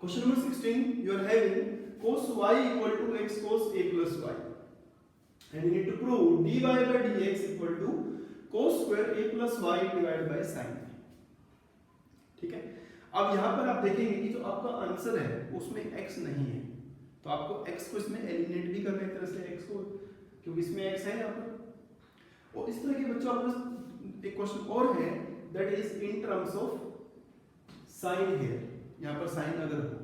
Question number 16, you are having cos y equal to x cos a plus y, and you need to prove dy by dx equal to cos square a plus y divided by sin a. ठीक है, अब यहाँ पर आप देखेंगे कि जो आपका आंसर है उसमें x नहीं है, तो आपको x को इसमें एलिमिनेट भी करना है एक तरह से x को, क्योंकि इसमें x है यहाँ पर। और इस तरह के बच्चों आपको एक क्वेश्चन और है, that is in terms of sine here. यहाँ पर साइन अगर हो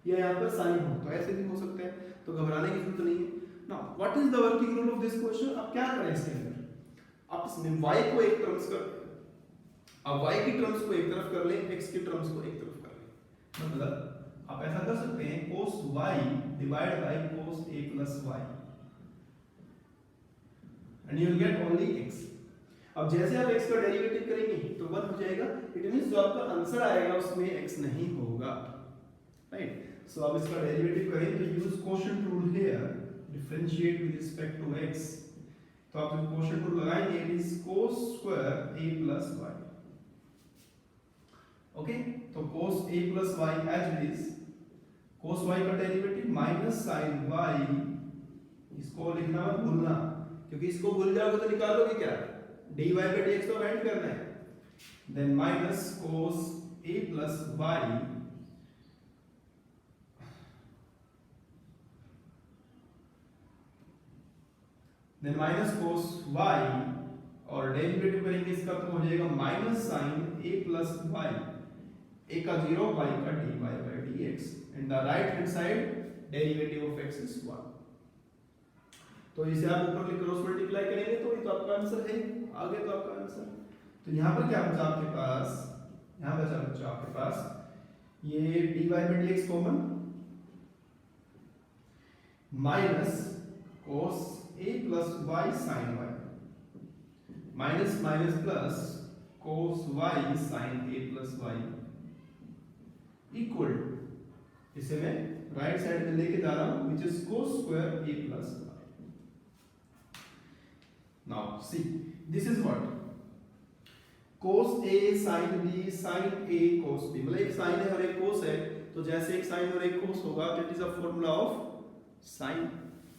या यहाँ पर साइन हो तो ऐसे भी हो सकते हैं, तो घबराने की जरूरत नहीं है। Now what is the working rule of this question? अब क्या करें इसके अंदर, आप इसमें y को एक टर्म्स कर, अब y की टर्म्स को एक तरफ कर लें, x की टर्म्स को एक तरफ कर लें। मतलब आप ऐसा कर सकते हैं cos y divide by cos a plus y and you will get only x। अब जैसे आप x का डेरिवेटिव करेंगे तो 1 हो जाएगा, इट मींस जो आपका आंसर आएगा उसमें x नहीं होगा, राइट। सो आप इसका डेरिवेटिव करें तो use quotient rule here, differentiate with respect to x। तो आप जब क्वोशिएंट रूल लगाएंगे it is cos square a plus y। Okay, तो cos a plus y as it is cos y का डेरिवेटिव माइनस sin y, इसको लिखना मत भूलना, क्योंकि इसको भूल जाओगे तो निकालोगे क्या, dy by dx तो फाइंड करना है। Then minus cos a plus y then minus cos y और डेरिवेटिव करेंगे इसका तो हो जाएगा minus sin a plus y, a का 0 y का dy by dx and the right hand side derivative of x is 1। तो इसे आप ऊपर क्रॉस मल्टीप्लाई करेंगे तो ये तो आपका आंसर है, आगे तो आपका आंसर। तो यहाँ पर क्या बचा आपके पास, यहाँ बचा बच्चों आपके पास ये dy by dx common minus cos a plus y sin y minus minus plus cos y sin a plus y equal, इसे मैं राइट साइड में लेके जा रहा हूं which is cos square a plus y। Now see, this is what cos a sin b sin a cos b, मतलब एक sin है और एक cos है, तो जैसे एक sin और एक cos होगा तो it is a formula of sin,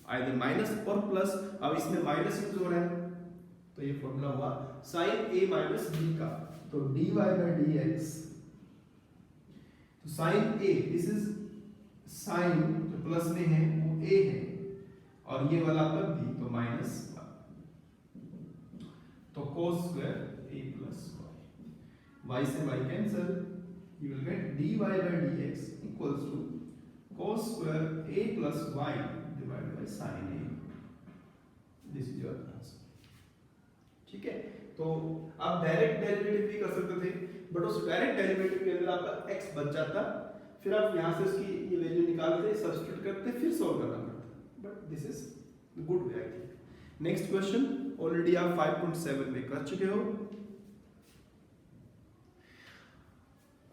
either minus और प्लस। अब इसमें माइनस यूज हो रहा है तो ये फार्मूला हुआ sin a माइनस b का, तो dy by dx, तो sin a, this is sin जो प्लस में है वो a है और ये वाला आपका b, तो माइनस, तो cos square a plus y से y cancel, you will get dy by dx equals to cos square a plus y divided by sin a। This is your answer। ठीक है, तो आप डायरेक्ट डेरिवेटिव भी कर सकते थे, बट उस डायरेक्ट डेरिवेटिव के अंदर आपका x बच जाता, फिर आप यहाँ से उसकी ये वैल्यू निकालते, सब्स्टिट्यूट करते, फिर सॉल्व करना पड़ता, but this is good way I think. Next question already आप 5.7 में कर चुके हो।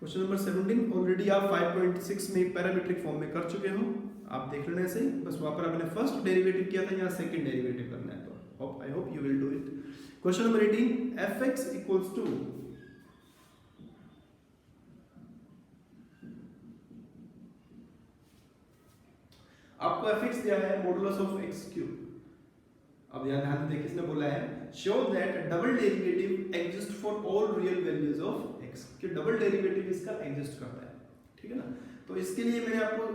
क्वेश्चन नंबर 17 ऑलरेडी आप 5.6 में पैरामीट्रिक फॉर्म में कर चुके हो, आप देख लेने से, बस वहां पर आपने फर्स्ट डेरिवेटिव किया था, यहाँ सेकंड डेरिवेटिव करना है, तो I hope you will do it. Question number 18, fx equals to आपको fx दिया है मॉडुलस ऑफ x क्यूब। अब यहाँ ध्यान से देखिए, इसने बोला है show that double derivative exist for all real values of x, कि डबल डेरिवेटिव इसका एग्जिस्ट करता है, ठीक है ना। तो इसके लिए मैंने आपको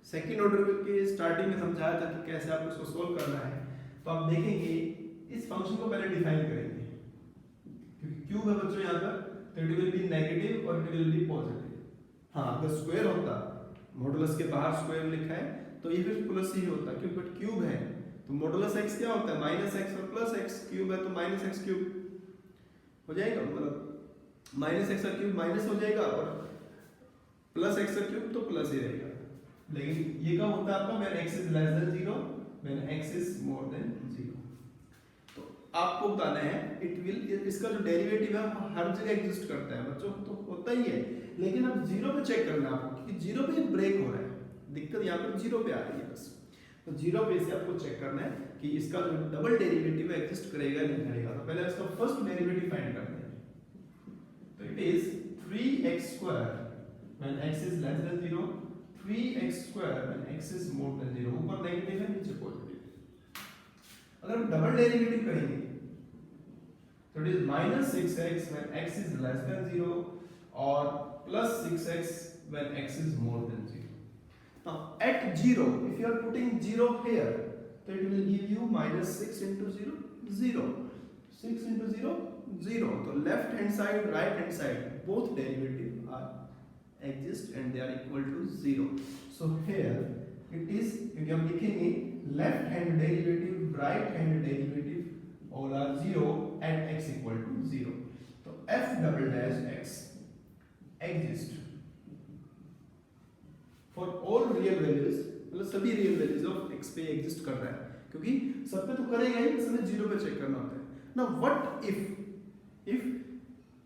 सेकंड ऑर्डर के स्टार्टिंग में समझाया था कि कैसे आपको इसको सोल्व करना है। तो आप देखेंगे इस फंक्शन को पहले डिफाइन करेंगे, क्योंकि क्यूब है बच्चों यहाँ पर, तो इट विल बी नेगेटिव और इट विल बी पॉजिटिव। हाँ, अगर स्क्वायर होता, मॉडुलस के बाहर स्क्वायर लिखा है तो ये फिर प्लस ही होता, क्योंकि क्यूब है तो मॉडुलस x क्या होता है, माइनस एक्स और प्लस एक्स, क्यूब है तो माइनस एक्स क्यूब हो जाएगा, मतलब माइनस एक्स का क्यूब माइनस हो जाएगा और प्लस एक्स का क्यूब तो प्लस ही रहेगा। लेकिन ये कब होता है आपका, when x is less than 0, when x is more than 0। तो आपको बताना है इट विल, इसका जो डेरिवेटिव है हर जगह एग्जिस्ट करता है बच्चों, तो होता ही है, लेकिन अब 0 पे चेक करना है आपको, क्योंकि 0 पे ब्रेक हो रहा है, दिक्कत यहाँ पर 0 पे आ रही है बस। तो 0 पे से आपको चेक करना है कि इसका जो डबल डेरिवेटिव है एग्जिस्ट करेगा नहीं करेगा। तो पहले इसका फर्स्ट डेरिवेटिव फाइंड करते हैं, तो it is 3x² when x is less than 0, 3x square when x is more than 0. ऊपर नेगेटिव है नीचे पॉजिटिव है. अगर हम डबल डेरिवेटिव करेंगे तो it is -6x when x is less than 0 और +6x when x is more than 0. Now at 0, if you are putting 0 here, so it will give you -6 into 0, 0. 6 into 0, 0. So left hand side, right hand side, both derivative are exist and they are equal to 0. So here it is, if you are making it, left hand derivative, right hand derivative all are 0 at x equal to 0. So f double dash x exist for all real values, मतलब सभी real values of x पे exist कर रहा है, क्योंकि सब पे तो करेगा ही, इसमें 0 पे चेक करना होता है ना. व्हाट इफ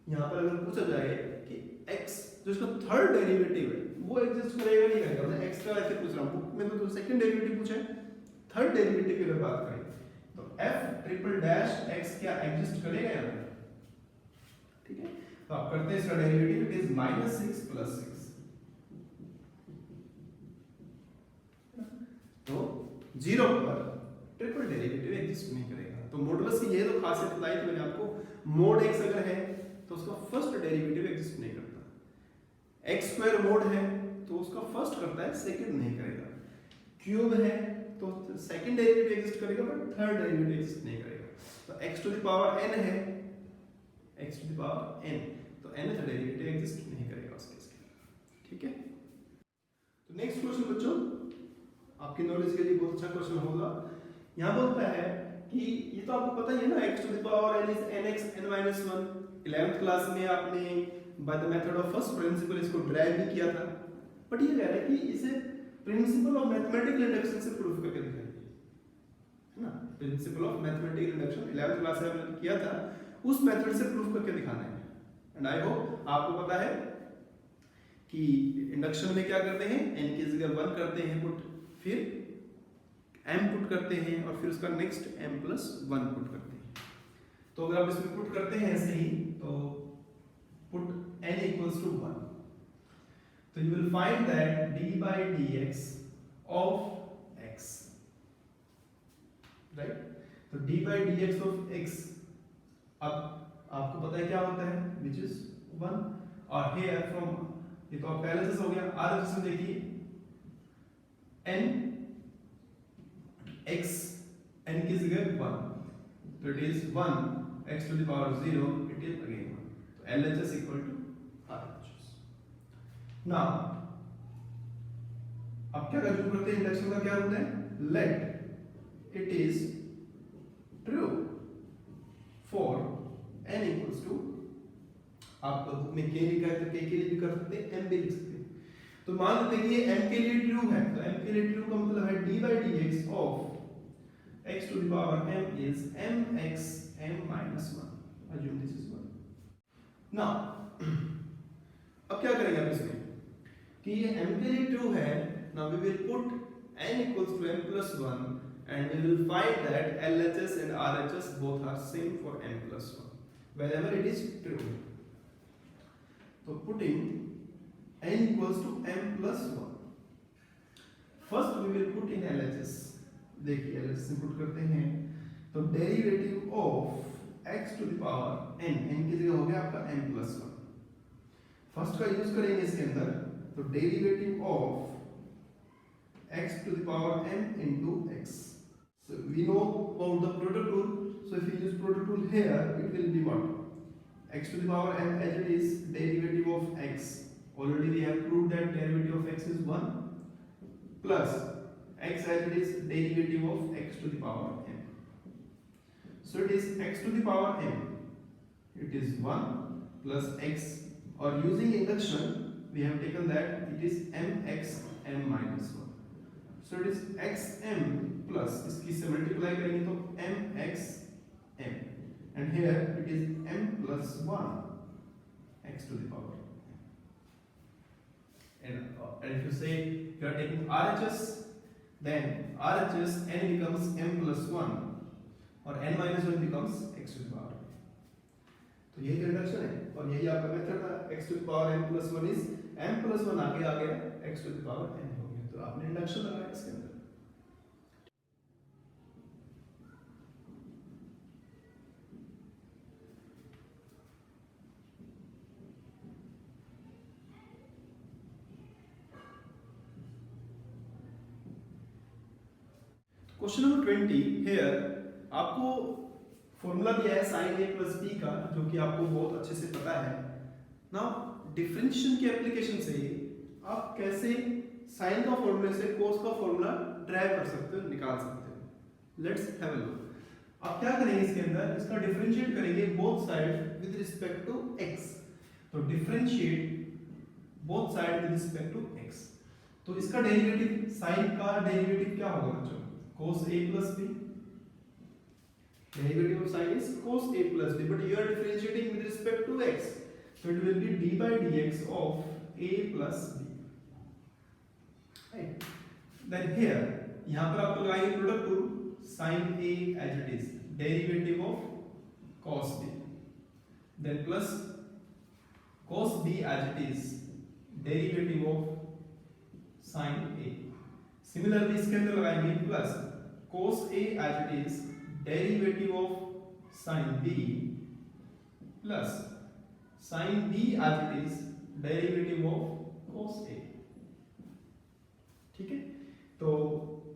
यहाँ पर अगर पूछा जाए कि x जो इसका थर्ड डेरिवेटिव है वो एग्जिस्ट करेगा नहीं करेगा, मतलब x का ऐसे पूछ रहा हूँ, बुक में तो सेकंड डेरिवेटिव पूछा है, थर्ड डेरिवेटिव की अगर बात करें तो f ट्रिपल डैश x क्या एग्जिस्ट करेगा यहाँ पे. ठीक है, तो आप करते हैं इसका डेरिवेटिव, इट इज -6 + 6. तो 0 पर ट्रिपल डेरिवेटिव एग्जिस्ट नहीं करेगा. तो मॉडुलस की ये तो खासियत बताई थी मैंने आपको, मोड x अगर है तो उसका फर्स्ट डेरिवेटिव एग्जिस्ट नहीं करता. x स्क्वायर मोड है तो उसका फर्स्ट करता है, सेकंड नहीं करेगा. क्यूब है तो सेकंड डेरिवेटिव एग्जिस्ट करेगा बट थर्ड डेरिवेटिव एग्जिस्ट नहीं करेगा. तो x to the power n है, x to the power n, तो nth डेरिवेटिव एग्जिस्ट नहीं करेगा उस केस के. ठीक है, तो नेक्स्ट क्वेश्चन बच्चों आपकी नॉलेज के लिए बहुत अच्छा क्वेश्चन होगा. यहाँ बोलता है कि ये तो आपको पता ही है ना, x to the power n is nx n-1. 11th class में आपने by the method of first principle इसको ड्राइव भी किया था, बट ये कह रहा है कि इसे प्रिंसिपल ऑफ मैथमेटिकल इंडक्शन से प्रूफ करके दिखाइए, है ना. Principle of mathematical induction 11th class में हमने किया था, उस मेथड से प्रूफ करके दिखाना है. एंड आई होप आपको पता है कि इंडक्शन में क्या करते हैं, n की जगह 1 करते हैं पुट, फिर m पुट करते हैं और फिर उसका नेक्स्ट m + 1 पुट करते हैं. तो अगर आप इसमें पुट करते हैं ऐसे ही, तो पुट n = 1, तो you will find that d/dx of x, right. तो d/dx of x अब आपको पता है क्या होता है, which is 1. और here from, ये तो पहले से हो गया, RHS में देखिए n x n की जगह 1, तो it is 1 x to the power 0, it is again 1. तो LHS equal to RHS. Now अब क्या कंज्यूम करते हैं, इंडक्शन का क्या होता है, let it is true for n equals to, आप बुक में k लिखा है तो k के लिए भी कर सकते हैं, m भी लिख सकते हैं. तो मान लेते हैं कि ये m के लिए ट्रू है, तो m के लिए ट्रू का मतलब है d/dx of x to the power m is mx m-1. Assume this is 1. Now अब क्या करेंगे आप इसमें कि ये m के लिए ट्रू है. Now we will put n equals to m plus 1 and we will find that LHS and RHS both are same for m plus 1 wherever it is true. So putting n equals to m plus 1, first we will put in LHS. देखिए LHS put करते हैं, तो derivative of x to the power n, n की जगह हो गया आपका m + 1. First का यूज करेंगे इसके अंदर, तो derivative of x to the power m into x. So we know about the product rule, so if we use product rule here, it will be what, x to the power m as it is, derivative of x, already we have proved that derivative of x is 1, plus x as it is, derivative of x to the power m. So it is x to the power m, it is 1 plus x, or using induction we have taken that it is mx m-1. So it is xm plus, इसकी से multiply करेंगे तो mx m, and here it is m plus 1 x to the power. And if you say you are taking RHS, then RHS n becomes m plus 1 और n minus 1 becomes x to the power. तो यही induction है और यही आपका method था. x to the power m plus 1 is m plus 1 आगे आ गया, x to the power n हो गया। तो आपने इंडक्शन लगाया इसके अंदर। क्वेश्चन नंबर 20 हियर आपको फॉर्मूला दिया है sin a प्लस b का, जो कि आपको बहुत अच्छे से पता है। नाउ डिफरेंशिएशन की एप्लीकेशन से आप कैसे sin का फॉर्मूले से cos का फॉर्मूला ड्राइव कर सकते हो, निकाल सकते हो। Let's have a look. आप क्या करेंगे इसके अंदर, इसका डिफरेंशिएट करेंगे both side with respect to x। तो differentiate both side with respect to x। तो इसका डेरिवेटिव, sin का डेरिवेटिव क्या होगा बच्चों, cos a plus b। Derivative of sin is cos a plus b, but you are differentiating with respect to x, so it will be d by dx of a plus b, right? Then here यहाँ पर आपको लगाएंगे product rule, sin a as it is, derivative of cos b, then plus cos b as it is, derivative of sin a। Similarly इसके अंदर लगाएंगे plus cos a as it is, derivative of sin b, plus sin b as it is, derivative of cos a। ठीक है, तो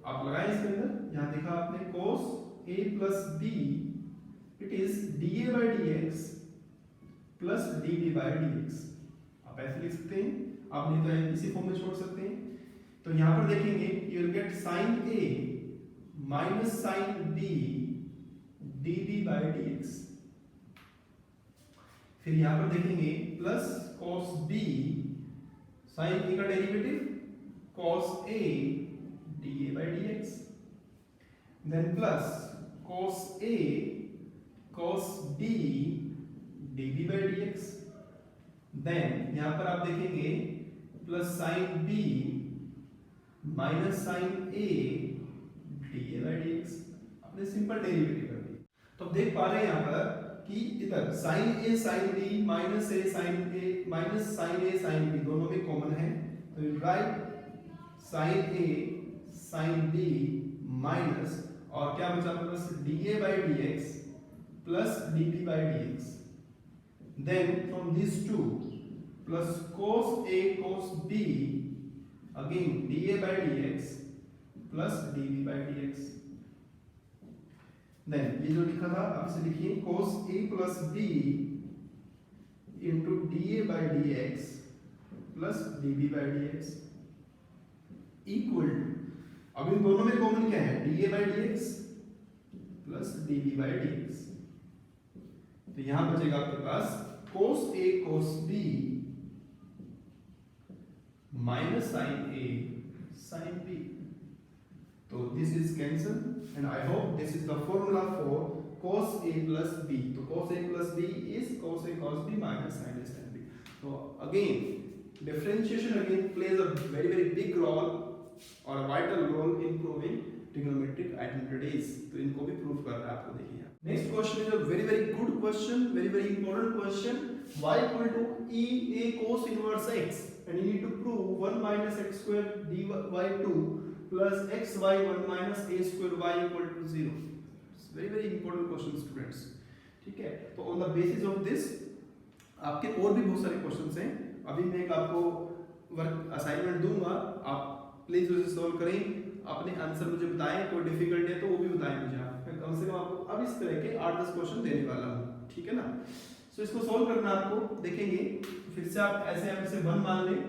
आप लगाएं इसके अंदर, यहां देखा आपने cos a plus b, it is dA by dx plus dB by dx। आप ऐसे लिख सकते हैं, आप नहीं तो इसी फॉर्म में छोड़ सकते हैं। तो यहां पर देखेंगे you will get sin a minus sin b dB by dx। फिर यहां पर देखेंगे plus cos b, sin a का derivative cos a dA by dx, then plus cos a cos b dB by dx, then यहां पर आप देखेंगे plus sin b minus sin a dA by dx। आपने सिंपल डेरिवेटिव कर दी। तो आप देख पा रहे हैं यहाँ पर कि इधर sin a sin b minus a sin a minus sin a sin b दोनों में कॉमन है, तो you right sin a sin b minus और क्या बचा plus dA by dx plus dB by dx, then from these two plus cos a cos b again dA by dx plus dB by dx, then ये जो लिखा था अब इसे लिखिए cos a plus b into dA by dx plus dB by dx equal to, अब इन दोनों में कॉमन क्या है, dA by dx plus dB by dx। तो यहां बचेगा आपके पास cos a cos b minus sin a sin b। तो this is cancel and I hope this is the formula for cos a plus b। तो cos a plus b is cos a cos b minus sin a sin b। तो again differentiation again plays a very big role or a vital role in proving trigonometric identities। तो इनको भी prove करना है आपको। देखिए next question is a very good question, very important question। y equal to e a cos inverse x and you need to prove 1 minus x square dy2 plus xy 1 minus a square y equal to 0। It's very important question students। ठीक है, तो on the basis of this आपके और भी बहुत सारे questions हैं। अभी मैं एक आपको वर्क असाइनमेंट दूंगा, आप प्लीज उसे सॉल्व करें, अपने आंसर मुझे बताएं, कोई डिफिकल्टी है तो वो भी बताएं मुझे। मैं कम से कम आपको अब इस तरह के 8-10 क्वेश्चन देने वाला हूँ, ठीक है ना। सो इसको सॉल्व करना आपको, देखेंगे फिर से आप ऐसे आप इसे 1 मान लें।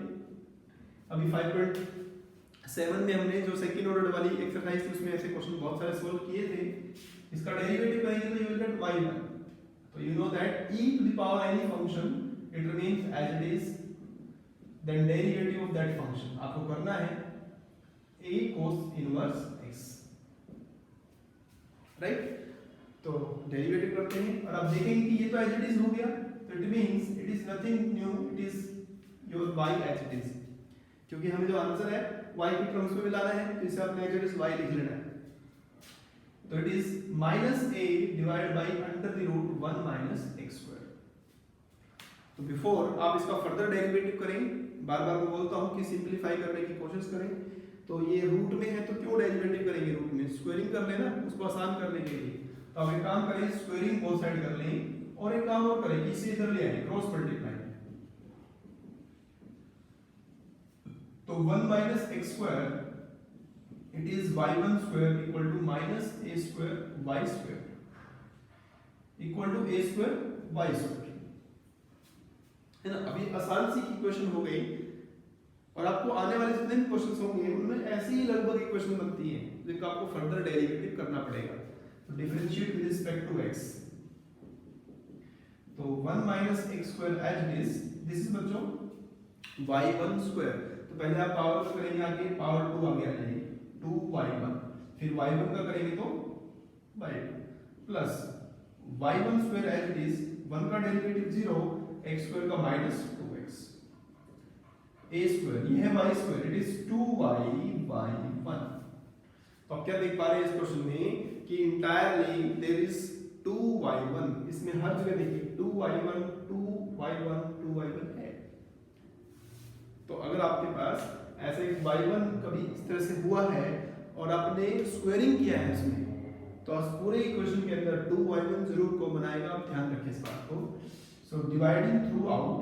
अभी 5.7 में हमने जो सेकंड ऑर्डर वाली एक्सरसाइज थी उसमें ऐसे क्वेश्चन बहुत सारे सॉल्व किए थे। इसका डेरिवेटिव करेंगे तो यू विल गेट y1। तो you know that e to the power any function it remains as it is, then derivative of that function आपको करना है a cos inverse x, right. तो डेरिवेटिव करते हैं और आप देखेंगे कि ये तो एज इट इज हो गया, तो it means it is nothing new, it is your y as it is, क्योंकि हमें जो आंसर है y की टर्म्स में मिलाना है, तो इसे आपने एज इट इज y लिख लेना है। तो it is minus a divide by under the root 1 minus x square. तो बिफोर आप इसका फर्दर डेरिवेटिव करें, बार बार मैं बोलता हूँ कि सिंप्लीफाई करने की कोशिश करें। तो ये रूट में है तो क्यों डेरिवेटिव करेंगे, रूट में स्क्वायरिंग कर लेना उसको आसान करने के लिए। तो अब एक काम करें, स्क्वायरिंग बोथ साइड कर लें और एक काम और करें कि इसे इधर ले आए, क्रॉस मल्टीप्लाई। तो 1 minus x square it is y1 square equal to minus a square y square equal to a square y square, है ना। अभी आसान सी इक्वेशन हो गई और आपको आने वाले जितने भी क्वेश्चंस होंगे उनमें ऐसी ही लगभग इक्वेशन बनती है जिनका आपको फर्दर डेरिवेटिव करना पड़ेगा। तो differentiate with respect to x, तो 1 minus x square as it is, this is बच्चों y1 स्क्वायर। तो पहले आप पावर करेंगे, आगे पावर 2 आगे आ जाएगी, 2y1, फिर y1 का करेंगे तो y2 plus y1 square as it is, 1 का डेरिवेटिव 0, x स्क्वायर का माइनस 2x, a स्क्वायर ये है y square it is 2y/1। तो आप क्या देख पा रहे हैं इस क्वेश्चन में कि इंटायरली देयर इज 2y1, इसमें हर जगह देखिए 2y1 2y1 2y1 है। तो अगर आपके पास ऐसे y1 कभी इस तरह से हुआ है और आपने स्क्वायरिंग किया है इसमें, तो इस पूरे इक्वेशन के अंदर 2y1 जरूर को बनाएगा, आप ध्यान रखिए इस बात को। So dividing through out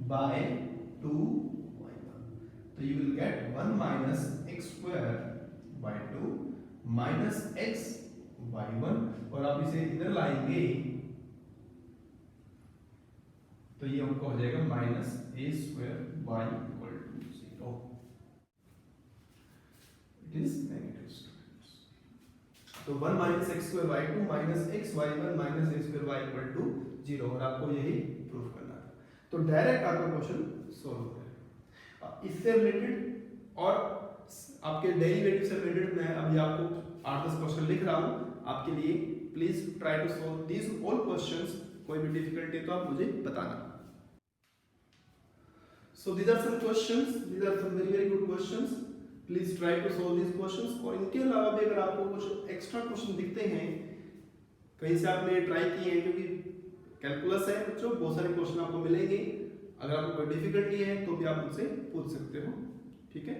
by 2y1, तो you will get 1 minus x square by 2 minus x y1, और आप इसे इधर लाएंगे तो ये आपको हो जाएगा minus a square y equal to 0, it is negative students. तो 1 minus x square y2 minus x y1 minus a square y equal to 0, और आपको यही प्रूफ करना था। तो डायरेक्ट आपका क्वेश्चन सॉल्व हो गया। इससे रिलेटेड और आपके डेरिवेटिव से रिलेटेड मैं अभी आपको 8-10 क्वेश्चन लिख रहा हूं आपके लिए, please try to solve these all questions. कोई भी डिफिकल्टी तो आप मुझे बताना। So these are some questions, these are some very good questions. Please try to solve these questions. और इनके अलावा भी अगर आपको कुछ एक्स्ट्रा क्वेश्चन दिखते हैं कहीं से आपने ट्राई किए हैं, क्योंकि कैलकुलस है बच्चों, बहुत सारे क्वेश्चन आपको मिलेंगे। अगर आपको कोई डिफिकल्टी है तो भी आप मुझसे पूछ सकते हो, ठीक है।